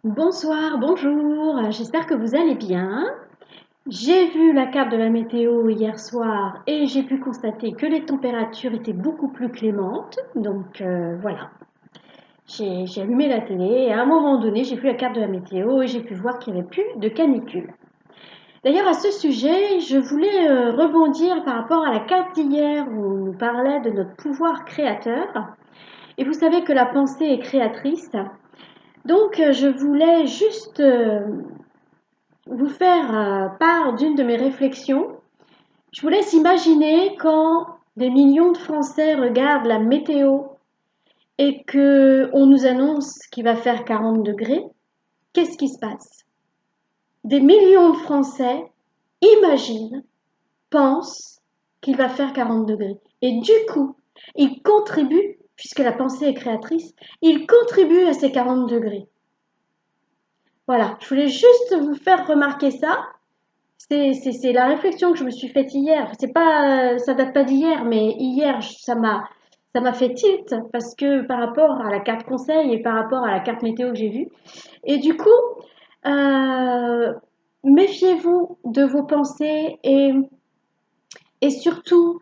Bonsoir, bonjour, j'espère que vous allez bien. J'ai vu la carte de la météo hier soir et j'ai pu constater que les températures étaient beaucoup plus clémentes. Donc voilà, j'ai allumé la télé et à un moment donné, j'ai vu la carte de la météo et j'ai pu voir qu'il n'y avait plus de canicule. D'ailleurs, à ce sujet, je voulais rebondir par rapport à la carte d'hier où on nous parlait de notre pouvoir créateur. Et vous savez que la pensée est créatrice. Donc, je voulais juste vous faire part d'une de mes réflexions. Je vous laisse imaginer quand des millions de Français regardent la météo et qu'on nous annonce qu'il va faire 40 degrés. Qu'est-ce qui se passe? Des millions de Français imaginent, pensent qu'il va faire 40 degrés. Et du coup, ils contribuent, puisque la pensée est créatrice, ils contribuent à ces 40 degrés. Voilà, je voulais juste vous faire remarquer ça. C'est la réflexion que je me suis faite hier. C'est pas, ça date pas d'hier, mais hier, ça m'a fait tilt parce que par rapport à la carte conseil et par rapport à la carte météo que j'ai vue. Et du coup, euh, méfiez-vous de vos pensées et surtout,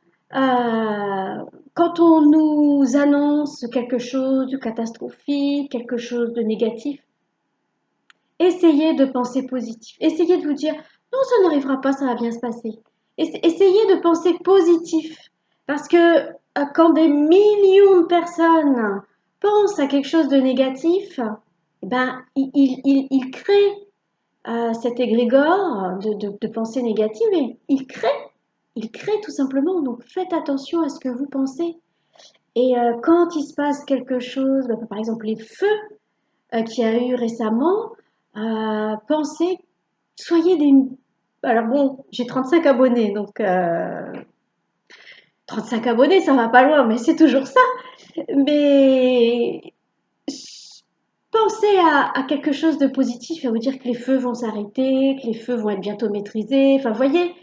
quand on nous annonce quelque chose de catastrophique, quelque chose de négatif, essayez de penser positif. Essayez de vous dire, non, ça n'arrivera pas, ça va bien se passer. Essayez de penser positif. Parce que quand des millions de personnes pensent à quelque chose de négatif, ben, ils créent cet égrégore de pensée négative et ils créent tout simplement. Donc faites attention à ce que vous pensez. Et quand il se passe quelque chose, ben, par exemple les feux qu'il y a eu récemment, pensez, soyez des... Alors bon, j'ai 35 abonnés, donc 35 abonnés, ça va pas loin, mais c'est toujours ça. Mais pensez à quelque chose de positif, à vous dire que les feux vont s'arrêter, que les feux vont être bientôt maîtrisés. Enfin, voyez,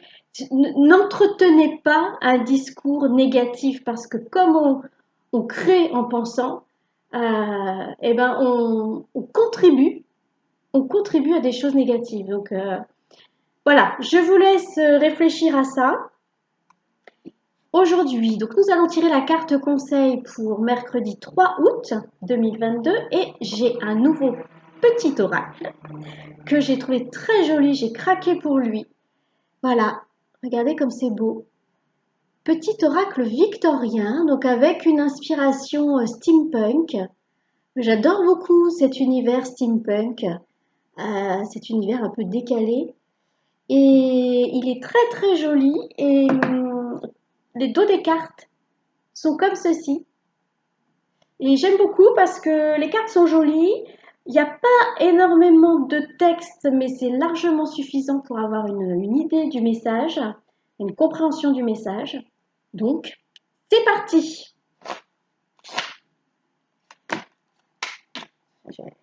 n'entretenez pas un discours négatif parce que comme on crée en pensant, eh ben on contribue à des choses négatives. Donc voilà, je vous laisse réfléchir à ça. Aujourd'hui, donc nous allons tirer la carte conseil pour mercredi 3 août 2022 et j'ai un nouveau petit oracle que j'ai trouvé très joli, j'ai craqué pour lui. Voilà, regardez comme c'est beau. Petit oracle victorien, donc avec une inspiration steampunk. J'adore beaucoup cet univers steampunk, cet univers un peu décalé. Et il est très très joli et les dos des cartes sont comme ceci. Et j'aime beaucoup parce que les cartes sont jolies. Il n'y a pas énormément de texte, mais c'est largement suffisant pour avoir une idée du message, une compréhension du message. Donc, c'est parti. Elles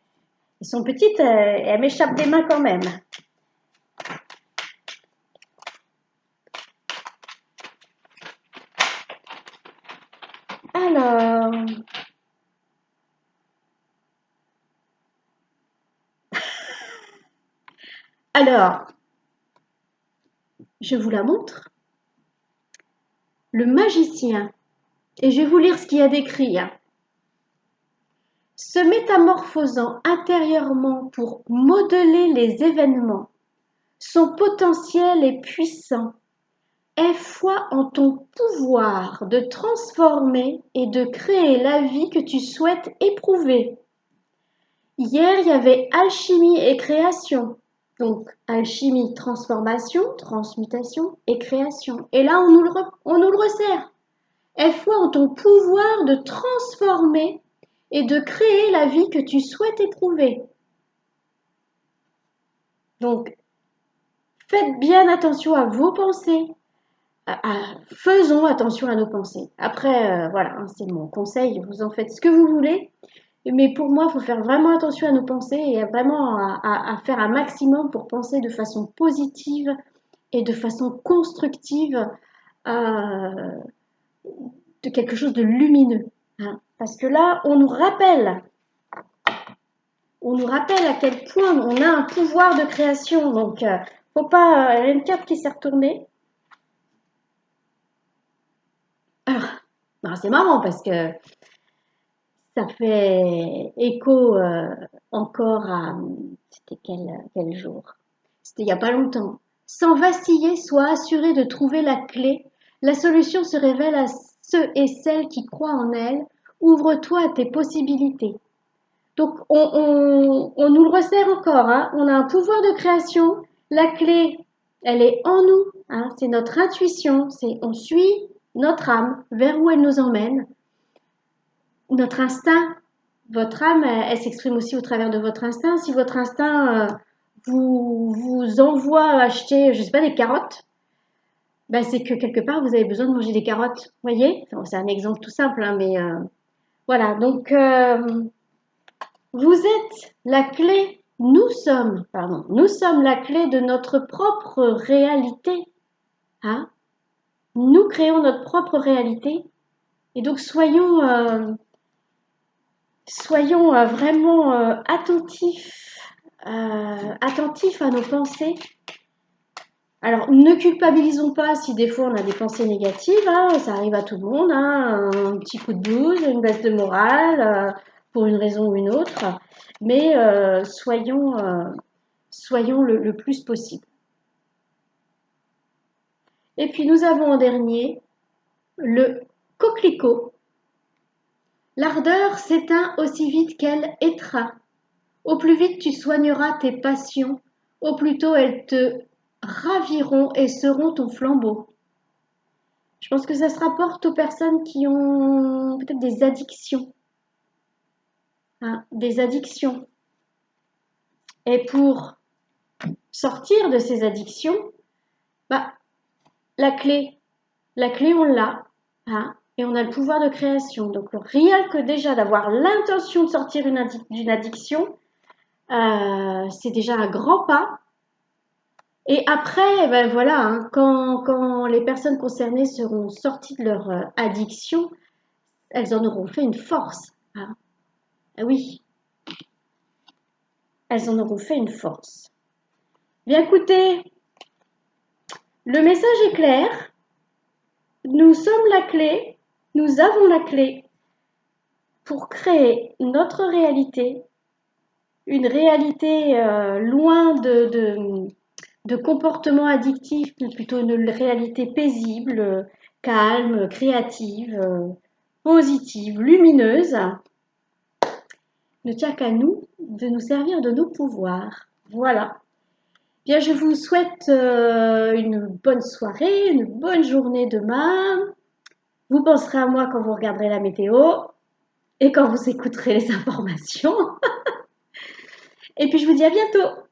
sont petites, elles m'échappent des mains quand même. Alors, alors, je vous la montre. Le magicien. Et je vais vous lire ce qu'il y a d'écrit. Se métamorphosant intérieurement pour modeler les événements, son potentiel est puissant. Aie foi en ton pouvoir de transformer et de créer la vie que tu souhaites éprouver. Hier, il y avait alchimie et création. Donc, alchimie, transformation, transmutation et création. Et là, on nous le resserre. Aie foi en ton pouvoir de transformer et de créer la vie que tu souhaites éprouver. Donc, faites bien attention à vos pensées. Faisons attention à nos pensées. Après, voilà, hein, c'est mon conseil, vous en faites ce que vous voulez. Mais pour moi, il faut faire vraiment attention à nos pensées et vraiment à faire un maximum pour penser de façon positive et de façon constructive de quelque chose de lumineux. Hein. Parce que là, on nous rappelle à quel point on a un pouvoir de création. Donc, faut pas. Il y a une carte qui s'est retournée. Alors, c'est marrant parce que ça fait écho encore à. C'était quel jour? C'était il n'y a pas longtemps. Sans vaciller, sois assuré de trouver la clé. La solution se révèle à ceux et celles qui croient en elle. Ouvre-toi à tes possibilités. Donc, on nous le resserre encore, hein. On a un pouvoir de création. La clé, elle est en nous, hein. C'est notre intuition. On suit notre âme vers où elle nous emmène. Notre instinct, votre âme, elle s'exprime aussi au travers de votre instinct. Si votre instinct vous envoie acheter, je sais pas, des carottes, ben c'est que quelque part vous avez besoin de manger des carottes. Vous voyez? C'est un exemple tout simple, hein, mais voilà. Donc, vous êtes la clé, nous sommes la clé de notre propre réalité. Hein? Nous créons notre propre réalité. Et donc, soyons vraiment attentifs à nos pensées. Alors, ne culpabilisons pas si des fois on a des pensées négatives, hein, ça arrive à tout le monde, hein, un petit coup de blues, une baisse de morale, pour une raison ou une autre, mais soyons le plus possible. Et puis nous avons en dernier le coquelicot. L'ardeur s'éteint aussi vite qu'elle étreint. Au plus vite tu soigneras tes passions, au plus tôt elles te raviront et seront ton flambeau. Je pense que ça se rapporte aux personnes qui ont peut-être des addictions. Hein, des addictions. Et pour sortir de ces addictions, bah, la clé on l'a. Hein, et on a le pouvoir de création. Donc rien que déjà d'avoir l'intention de sortir d'une addiction, c'est déjà un grand pas. Et après, ben voilà, hein, quand les personnes concernées seront sorties de leur addiction, elles en auront fait une force. Hein. Ah oui, elles en auront fait une force. Bien écoutez, le message est clair. Nous sommes la clé, nous avons la clé pour créer notre réalité, une réalité loin de comportements addictifs, mais plutôt une réalité paisible, calme, créative, positive, lumineuse. Ne tient qu'à nous de nous servir de nos pouvoirs. Voilà. Bien, je vous souhaite une bonne soirée, une bonne journée demain. Vous penserez à moi quand vous regarderez la météo et quand vous écouterez les informations. Et puis, je vous dis à bientôt.